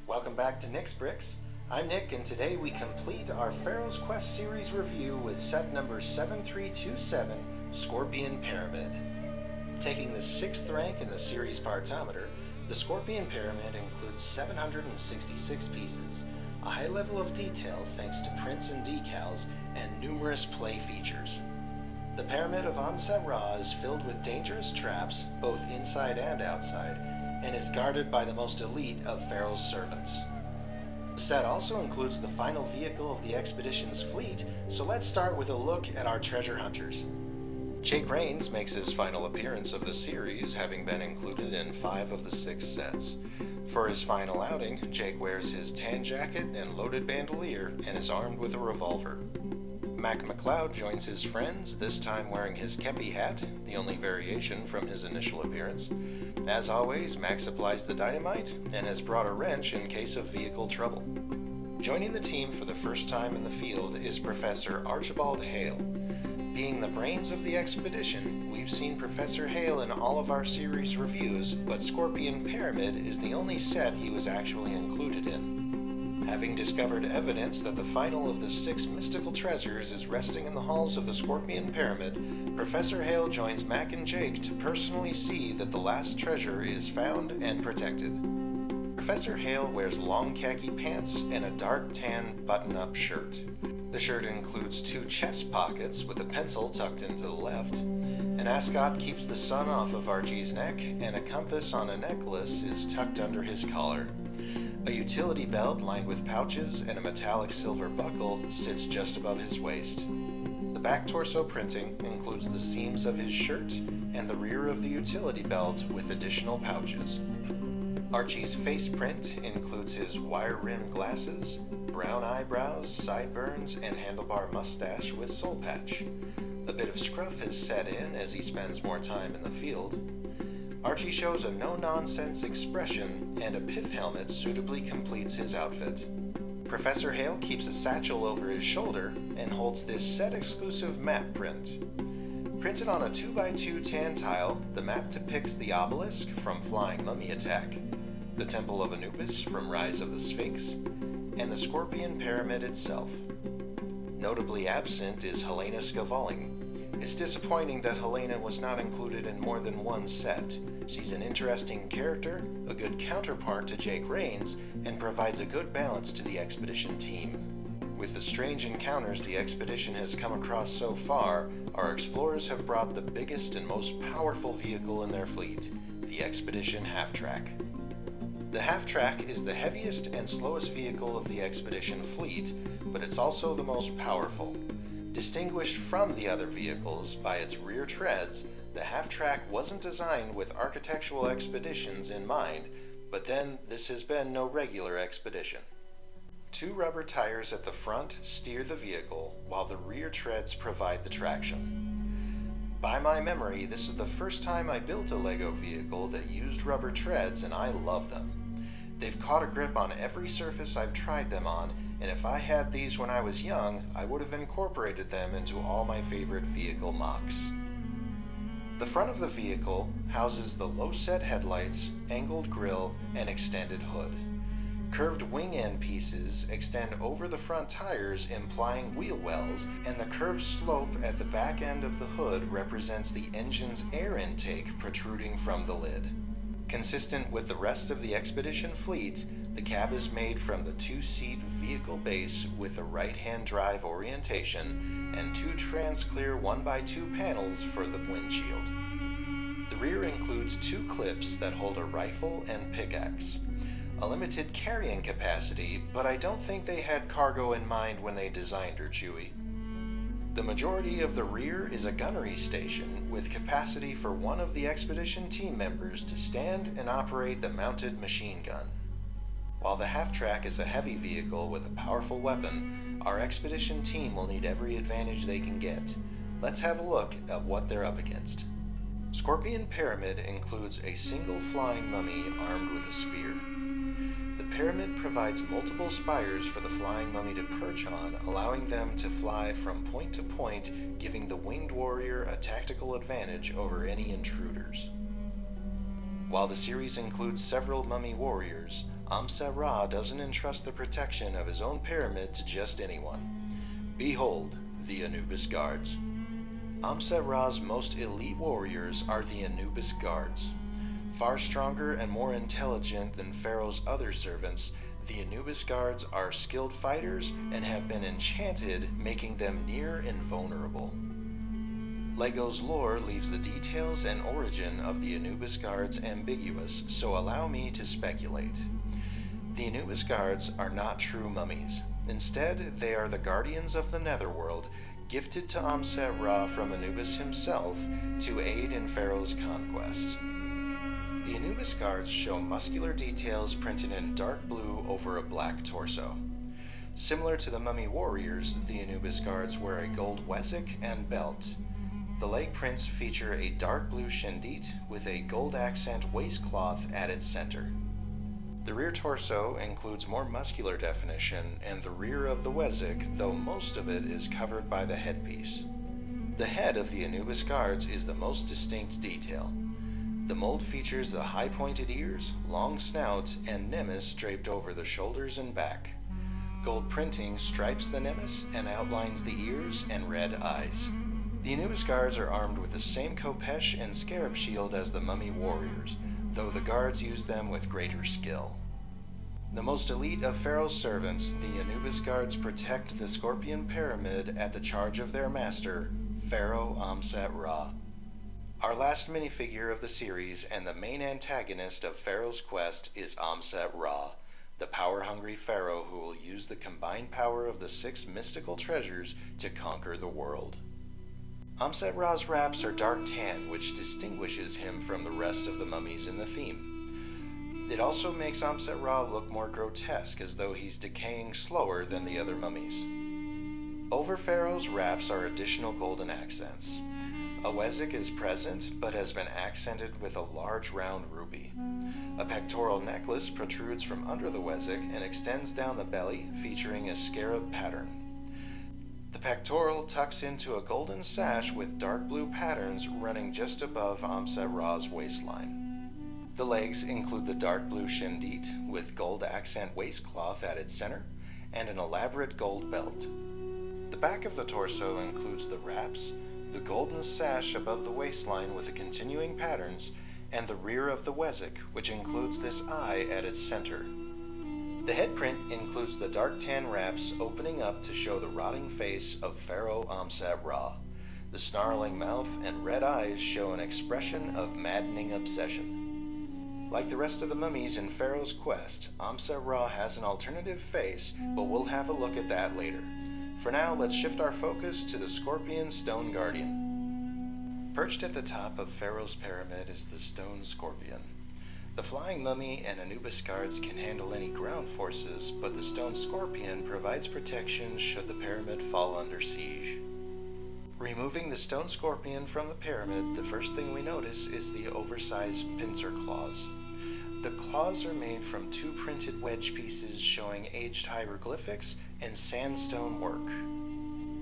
Welcome back to Nick's Bricks. I'm Nick, and today we complete our Pharaoh's Quest series review with set number 7327, Scorpion Pyramid. Taking the 6th rank in the series partometer, the Scorpion Pyramid includes 766 pieces, a high level of detail thanks to prints and decals, and numerous play features. The Pyramid of Ankh-Ra is filled with dangerous traps, both inside and outside, and is guarded by the most elite of Pharaoh's servants. The set also includes the final vehicle of the expedition's fleet, so let's start with a look at our treasure hunters. Jake Rains makes his final appearance of the series, having been included in 5 of the 6 sets. For his final outing, Jake wears his tan jacket and loaded bandolier and is armed with a revolver. Mac McLeod joins his friends, this time wearing his kepi hat, the only variation from his initial appearance. As always, Mac supplies the dynamite and has brought a wrench in case of vehicle trouble. Joining the team for the first time in the field is Professor Archibald Hale. Being the brains of the expedition, we've seen Professor Hale in all of our series reviews, but Scorpion Pyramid is the only set he was actually included in. Having discovered evidence that the final of the 6 mystical treasures is resting in the halls of the Scorpion Pyramid, Professor Hale joins Mac and Jake to personally see that the last treasure is found and protected. Professor Hale wears long khaki pants and a dark tan button-up shirt. The shirt includes 2 chest pockets with a pencil tucked into the left. An ascot keeps the sun off of Archie's neck, and a compass on a necklace is tucked under his collar. A utility belt lined with pouches and a metallic silver buckle sits just above his waist. The back torso printing includes the seams of his shirt and the rear of the utility belt with additional pouches. Archie's face print includes his wire-rimmed glasses, brown eyebrows, sideburns, and handlebar mustache with soul patch. A bit of scruff has set in as he spends more time in the field. Archie shows a no-nonsense expression, and a pith helmet suitably completes his outfit. Professor Hale keeps a satchel over his shoulder and holds this set-exclusive map print. Printed on a 2x2 tan tile, the map depicts the obelisk from Flying Mummy Attack, the Temple of Anubis from Rise of the Sphinx, and the Scorpion Pyramid itself. Notably absent is Helena Scavalling. It's disappointing that Helena was not included in more than one set. She's an interesting character, a good counterpart to Jake Rains, and provides a good balance to the expedition team. With the strange encounters the expedition has come across so far, our explorers have brought the biggest and most powerful vehicle in their fleet, the Expedition Half-Track. The Half-Track is the heaviest and slowest vehicle of the expedition fleet, but it's also the most powerful. Distinguished from the other vehicles by its rear treads, the Half-Track wasn't designed with architectural expeditions in mind, but then this has been no regular expedition. 2 rubber tires at the front steer the vehicle, while the rear treads provide the traction. By my memory, this is the first time I built a LEGO vehicle that used rubber treads, and I love them. They've caught a grip on every surface I've tried them on, and if I had these when I was young, I would have incorporated them into all my favorite vehicle mocks. The front of the vehicle houses the low-set headlights, angled grille, and extended hood. Curved wing end pieces extend over the front tires, implying wheel wells, and the curved slope at the back end of the hood represents the engine's air intake protruding from the lid. Consistent with the rest of the expedition fleet, the cab is made from the 2-seat vehicle base with a right-hand drive orientation and 2 trans-clear 1x2 panels for the windshield. The rear includes 2 clips that hold a rifle and pickaxe. A limited carrying capacity, but I don't think they had cargo in mind when they designed her, Chewie. The majority of the rear is a gunnery station with capacity for one of the expedition team members to stand and operate the mounted machine gun. While the Half-Track is a heavy vehicle with a powerful weapon, our expedition team will need every advantage they can get. Let's have a look at what they're up against. Scorpion Pyramid includes a single flying mummy armed with a spear. The pyramid provides multiple spires for the flying mummy to perch on, allowing them to fly from point to point, giving the winged warrior a tactical advantage over any intruders. While the series includes several mummy warriors, Amset-Ra doesn't entrust the protection of his own pyramid to just anyone. Behold, the Anubis Guards. Amset-Ra's most elite warriors are the Anubis Guards. Far stronger and more intelligent than Pharaoh's other servants, the Anubis Guards are skilled fighters and have been enchanted, making them near invulnerable. LEGO's lore leaves the details and origin of the Anubis Guards ambiguous, so allow me to speculate. The Anubis Guards are not true mummies. Instead, they are the guardians of the netherworld, gifted to Amset-Ra from Anubis himself to aid in Pharaoh's conquest. The Anubis Guards show muscular details printed in dark blue over a black torso. Similar to the mummy warriors, the Anubis Guards wear a gold wezek and belt. The leg prints feature a dark blue shendit with a gold accent waistcloth at its center. The rear torso includes more muscular definition and the rear of the wezek, though most of it is covered by the headpiece. The head of the Anubis Guards is the most distinct detail. The mold features the high-pointed ears, long snout, and nemes draped over the shoulders and back. Gold printing stripes the nemes and outlines the ears and red eyes. The Anubis Guards are armed with the same khopesh and scarab shield as the mummy warriors, though the guards use them with greater skill. The most elite of Pharaoh's servants, the Anubis Guards protect the Scorpion Pyramid at the charge of their master, Pharaoh Amset-Ra. Our last minifigure of the series and the main antagonist of Pharaoh's quest is Amset-Ra, the power-hungry pharaoh who will use the combined power of the 6 mystical treasures to conquer the world. Amset-Ra's wraps are dark tan, which distinguishes him from the rest of the mummies in the theme. It also makes Amset-Ra look more grotesque, as though he's decaying slower than the other mummies. Over Pharaoh's wraps are additional golden accents. A wezek is present, but has been accented with a large round ruby. A pectoral necklace protrudes from under the wezek and extends down the belly, featuring a scarab pattern. The pectoral tucks into a golden sash with dark blue patterns running just above Amset-Ra's waistline. The legs include the dark blue shendit with gold accent waistcloth at its center and an elaborate gold belt. The back of the torso includes the wraps, the golden sash above the waistline with the continuing patterns, and the rear of the wezek, which includes this eye at its center. The head print includes the dark tan wraps opening up to show the rotting face of Pharaoh Amset-Ra. The snarling mouth and red eyes show an expression of maddening obsession. Like the rest of the mummies in Pharaoh's quest, Amset-Ra has an alternative face, but we'll have a look at that later. For now, let's shift our focus to the Scorpion Stone Guardian. Perched at the top of Pharaoh's pyramid is the Stone Scorpion. The Flying Mummy and Anubis Guards can handle any ground forces, but the Stone Scorpion provides protection should the pyramid fall under siege. Removing the Stone Scorpion from the pyramid, the first thing we notice is the oversized pincer claws. The claws are made from 2 printed wedge pieces showing aged hieroglyphics and sandstone work.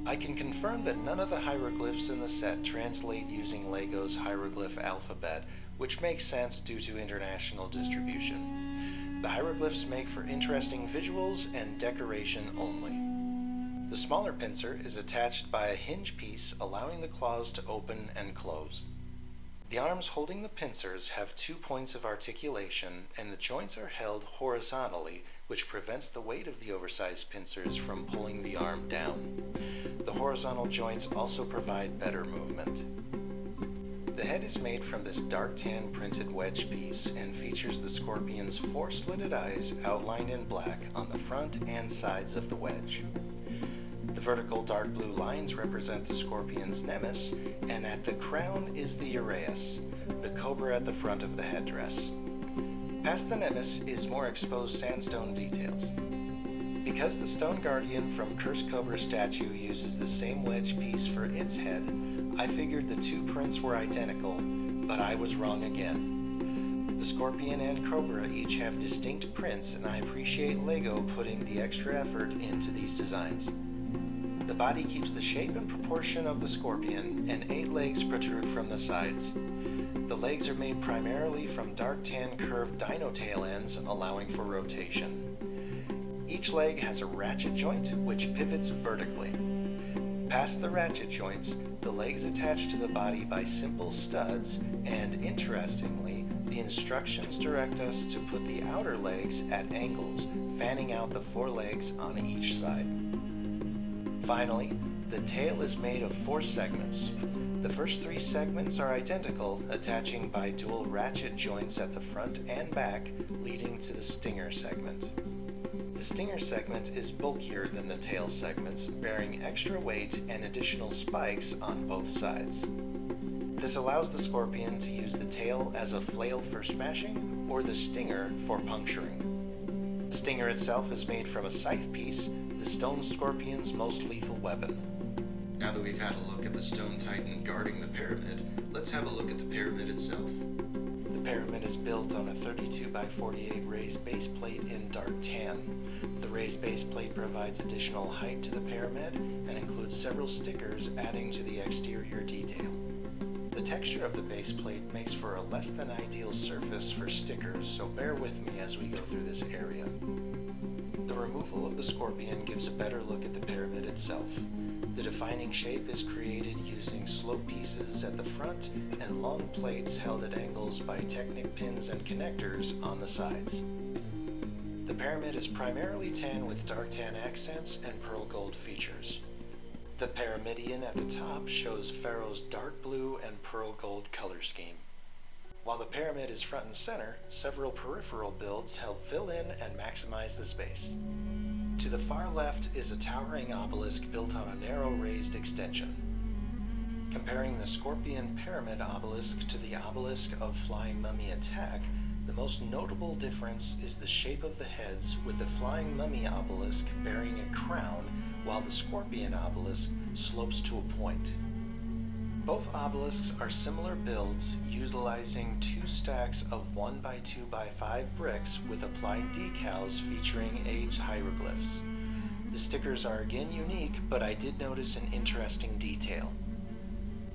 I can confirm that none of the hieroglyphs in the set translate using LEGO's hieroglyph alphabet, which makes sense due to international distribution. The hieroglyphs make for interesting visuals and decoration only. The smaller pincer is attached by a hinge piece, allowing the claws to open and close. The arms holding the pincers have 2 points of articulation, and the joints are held horizontally, which prevents the weight of the oversized pincers from pulling the arm down. The horizontal joints also provide better movement. The head is made from this dark tan printed wedge piece and features the scorpion's 4 slitted eyes outlined in black on the front and sides of the wedge. The vertical dark blue lines represent the scorpion's nemes, and at the crown is the uraeus, the cobra at the front of the headdress. Past the nemes is more exposed sandstone details. Because the Stone Guardian from Cursed Cobra statue uses the same wedge piece for its head, I figured the 2 prints were identical, but I was wrong again. The Scorpion and Cobra each have distinct prints, and I appreciate LEGO putting the extra effort into these designs. The body keeps the shape and proportion of the scorpion, and 8 legs protrude from the sides. The legs are made primarily from dark tan curved dino tail ends, allowing for rotation. Each leg has a ratchet joint which pivots vertically. Past the ratchet joints, the legs attach to the body by simple studs, and interestingly, the instructions direct us to put the outer legs at angles, fanning out the forelegs on each side. Finally, the tail is made of 4 segments. The first 3 segments are identical, attaching by dual ratchet joints at the front and back, leading to the stinger segment. The stinger segment is bulkier than the tail segments, bearing extra weight and additional spikes on both sides. This allows the scorpion to use the tail as a flail for smashing or the stinger for puncturing. The stinger itself is made from a scythe piece, the stone scorpion's most lethal weapon. Now that we've had a look at the stone titan guarding the pyramid, let's have a look at the pyramid itself. The pyramid is built on a 32x48 raised base plate in dark tan. The raised base plate provides additional height to the pyramid and includes several stickers adding to the exterior detail. The texture of the base plate makes for a less than ideal surface for stickers, so bear with me as we go through this area. The removal of the scorpion gives a better look at the pyramid itself. The defining shape is created using slope pieces at the front and long plates held at angles by Technic pins and connectors on the sides. The pyramid is primarily tan with dark tan accents and pearl gold features. The pyramidion at the top shows Pharaoh's dark blue and pearl gold color scheme. While the pyramid is front and center, several peripheral builds help fill in and maximize the space. To the far left is a towering obelisk built on a narrow raised extension. Comparing the Scorpion Pyramid obelisk to the obelisk of Flying Mummy Attack, the most notable difference is the shape of the heads, with the Flying Mummy obelisk bearing a crown while the Scorpion obelisk slopes to a point. Both obelisks are similar builds, utilizing 2 stacks of 1x2x5 bricks with applied decals featuring aged hieroglyphs. The stickers are again unique, but I did notice an interesting detail.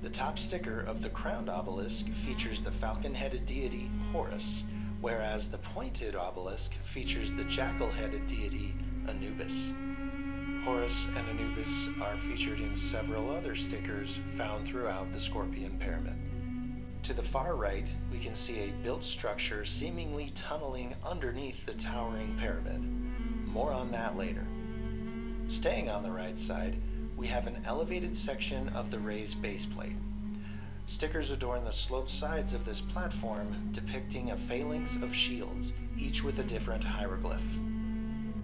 The top sticker of the crowned obelisk features the falcon-headed deity Horus, whereas the pointed obelisk features the jackal-headed deity Anubis. Horus and Anubis are featured in several other stickers found throughout the Scorpion Pyramid. To the far right, we can see a built structure seemingly tunneling underneath the towering pyramid. More on that later. Staying on the right side, we have an elevated section of the raised base plate. Stickers adorn the sloped sides of this platform, depicting a phalanx of shields, each with a different hieroglyph.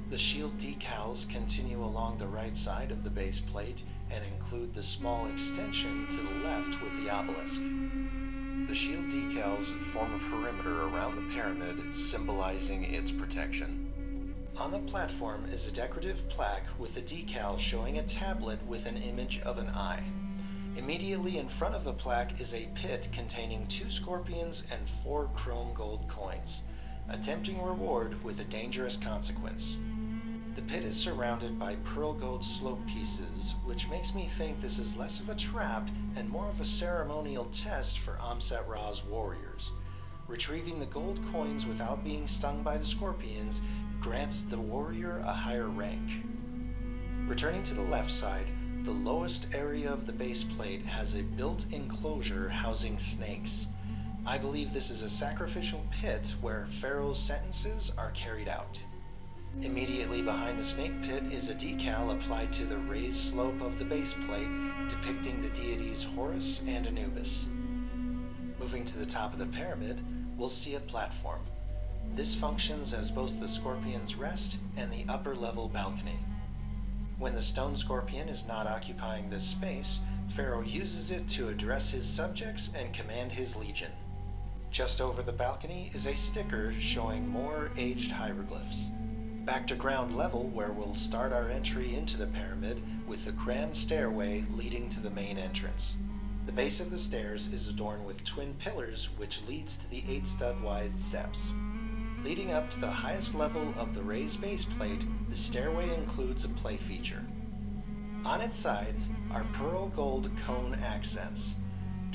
The shield decals continue along the right side of the base plate and include the small extension to the left with the obelisk. The shield decals form a perimeter around the pyramid, symbolizing its protection. On the platform is a decorative plaque with a decal showing a tablet with an image of an eye. Immediately in front of the plaque is a pit containing 2 scorpions and 4 chrome gold coins, a tempting reward with a dangerous consequence. The pit is surrounded by pearl gold slope pieces, which makes me think this is less of a trap and more of a ceremonial test for Amset Ra's warriors. Retrieving the gold coins without being stung by the scorpions grants the warrior a higher rank. Returning to the left side, the lowest area of the base plate has a built enclosure housing snakes. I believe this is a sacrificial pit where Pharaoh's sentences are carried out. Immediately behind the snake pit is a decal applied to the raised slope of the base plate, depicting the deities Horus and Anubis. Moving to the top of the pyramid, we'll see a platform. This functions as both the scorpion's rest and the upper level balcony. When the stone scorpion is not occupying this space, Pharaoh uses it to address his subjects and command his legion. Just over the balcony is a sticker showing more aged hieroglyphs. Back to ground level, where we'll start our entry into the pyramid with the grand stairway leading to the main entrance. The base of the stairs is adorned with twin pillars, which leads to the 8 stud-wide steps. Leading up to the highest level of the raised base plate, the stairway includes a play feature. On its sides are pearl gold cone accents.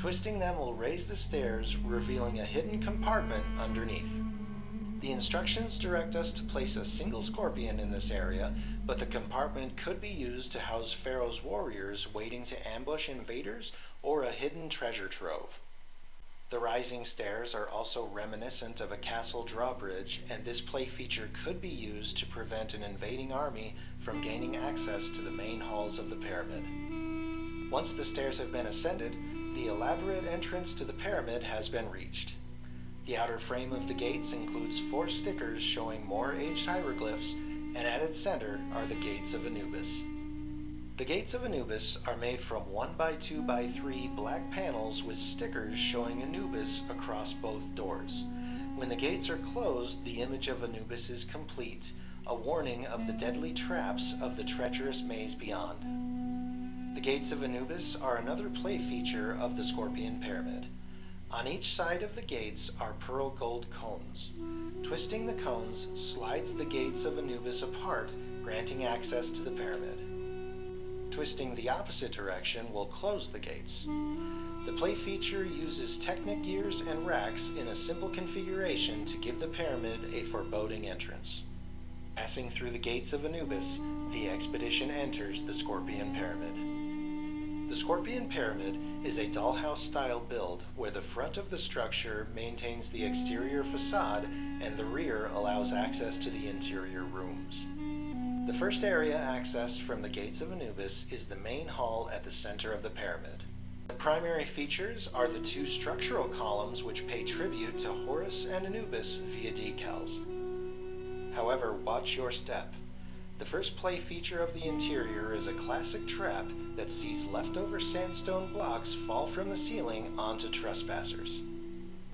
Twisting them will raise the stairs, revealing a hidden compartment underneath. The instructions direct us to place a single scorpion in this area, but the compartment could be used to house Pharaoh's warriors waiting to ambush invaders or a hidden treasure trove. The rising stairs are also reminiscent of a castle drawbridge, and this play feature could be used to prevent an invading army from gaining access to the main halls of the pyramid. Once the stairs have been ascended, the elaborate entrance to the pyramid has been reached. The outer frame of the gates includes 4 stickers showing more aged hieroglyphs, and at its center are the Gates of Anubis. The Gates of Anubis are made from 1x2x3 black panels with stickers showing Anubis across both doors. When the gates are closed, the image of Anubis is complete, a warning of the deadly traps of the treacherous maze beyond. The Gates of Anubis are another play feature of the Scorpion Pyramid. On each side of the gates are pearl gold cones. Twisting the cones slides the Gates of Anubis apart, granting access to the pyramid. Twisting the opposite direction will close the gates. The play feature uses Technic gears and racks in a simple configuration to give the pyramid a foreboding entrance. Passing through the Gates of Anubis, the expedition enters the Scorpion Pyramid. The Scorpion Pyramid is a dollhouse-style build where the front of the structure maintains the exterior facade and the rear allows access to the interior rooms. The first area accessed from the Gates of Anubis is the main hall at the center of the pyramid. The primary features are the 2 structural columns which pay tribute to Horus and Anubis via decals. However, watch your step. The first play feature of the interior is a classic trap that sees leftover sandstone blocks fall from the ceiling onto trespassers.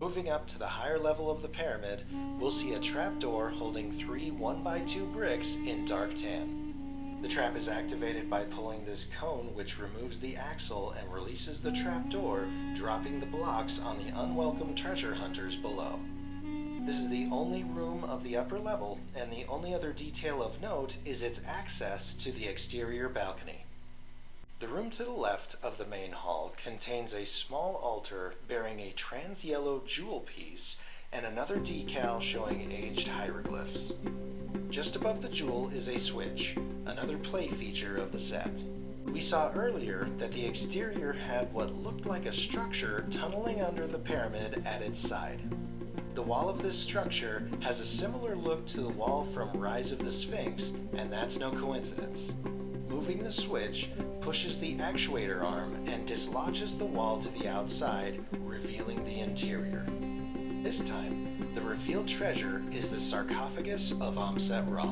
Moving up to the higher level of the pyramid, we'll see a trapdoor holding 3 1x2 bricks in dark tan. The trap is activated by pulling this cone, which removes the axle and releases the trapdoor, dropping the blocks on the unwelcome treasure hunters below. This is the only room of the upper level, and the only other detail of note is its access to the exterior balcony. The room to the left of the main hall contains a small altar bearing a trans-yellow jewel piece and another decal showing aged hieroglyphs. Just above the jewel is a switch, another play feature of the set. We saw earlier that the exterior had what looked like a structure tunneling under the pyramid at its side. The wall of this structure has a similar look to the wall from Rise of the Sphinx, and that's no coincidence. Moving the switch pushes the actuator arm and dislodges the wall to the outside, revealing the interior. This time, the revealed treasure is the sarcophagus of Amset-Ra.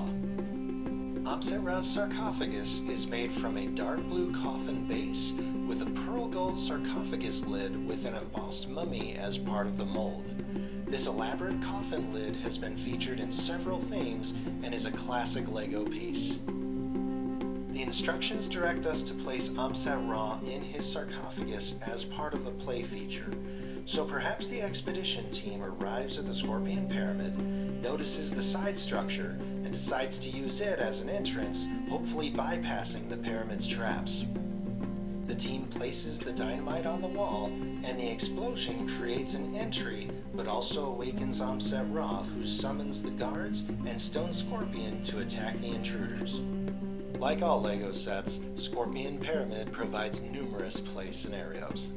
Amset-Ra's sarcophagus is made from a dark blue coffin base with a pearl gold sarcophagus lid with an embossed mummy as part of the mold. This elaborate coffin lid has been featured in several themes and is a classic Lego piece. The instructions direct us to place Amset-Ra in his sarcophagus as part of the play feature, so perhaps the expedition team arrives at the Scorpion Pyramid, notices the side structure, and decides to use it as an entrance, hopefully bypassing the pyramid's traps. The team places the dynamite on the wall, and the explosion creates an entry, but also awakens Amset-Ra, who summons the guards and Stone Scorpion to attack the intruders. Like all LEGO sets, Scorpion Pyramid provides numerous play scenarios.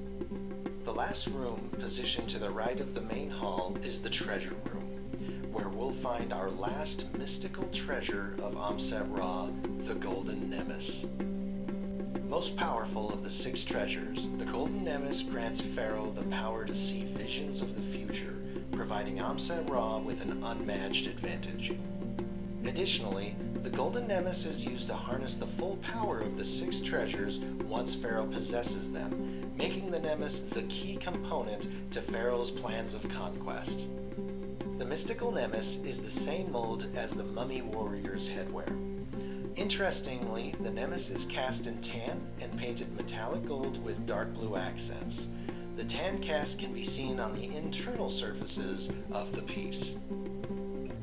The last room, positioned to the right of the main hall, is the treasure room, where we'll find our last mystical treasure of Amset-Ra, the Golden Nemes. Most powerful of the 6 treasures, the Golden Nemes grants Pharaoh the power to see visions of the future, providing Amset-Ra with an unmatched advantage. Additionally, the Golden Nemes is used to harness the full power of the 6 treasures once Pharaoh possesses them, making the Nemes the key component to Pharaoh's plans of conquest. The mystical Nemes is the same mold as the mummy warrior's headwear. Interestingly, the Nemes is cast in tan and painted metallic gold with dark blue accents. The tan cast can be seen on the internal surfaces of the piece.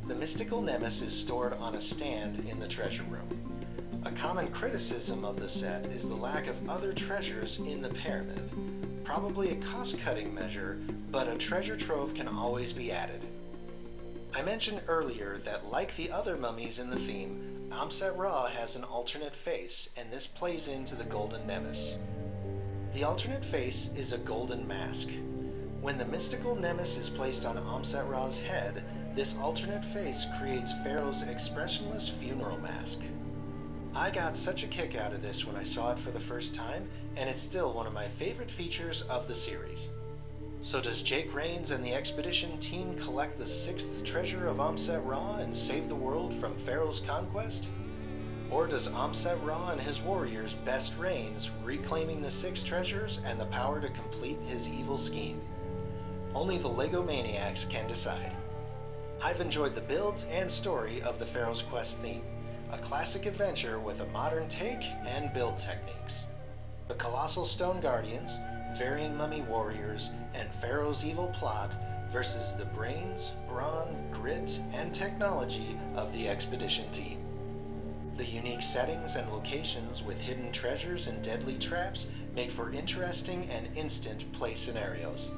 The mystical Nemes is stored on a stand in the treasure room. A common criticism of the set is the lack of other treasures in the pyramid. Probably a cost-cutting measure, but a treasure trove can always be added. I mentioned earlier that like the other mummies in the theme, Amset-Ra has an alternate face, and this plays into the golden Nemes. The alternate face is a golden mask. When the mystical Nemes is placed on Amset-Ra's head, this alternate face creates Pharaoh's expressionless funeral mask. I got such a kick out of this when I saw it for the first time, and it's still one of my favorite features of the series. So does Jake Raines and the expedition team collect the 6th treasure of Amset-Ra and save the world from Pharaoh's conquest? Or does Amset-Ra and his warriors best Raines, reclaiming the 6 treasures and the power to complete his evil scheme? Only the LEGO maniacs can decide. I've enjoyed the builds and story of the Pharaoh's Quest theme, a classic adventure with a modern take and build techniques. The colossal stone guardians, varying mummy warriors, and Pharaoh's evil plot versus the brains, brawn, grit, and technology of the expedition team. The unique settings and locations with hidden treasures and deadly traps make for interesting and instant play scenarios.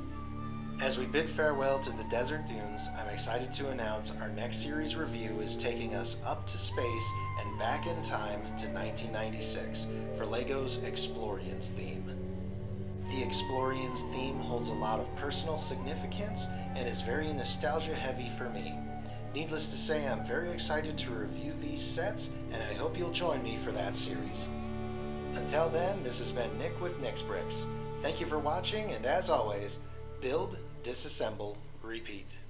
As we bid farewell to the desert dunes, I'm excited to announce our next series review is taking us up to space and back in time to 1996 for LEGO's Explorians theme. The Explorians theme holds a lot of personal significance and is very nostalgia heavy for me. Needless to say, I'm very excited to review these sets, and I hope you'll join me for that series. Until then, this has been Nick with Nick's Bricks. Thank you for watching, and as always, build, disassemble, repeat.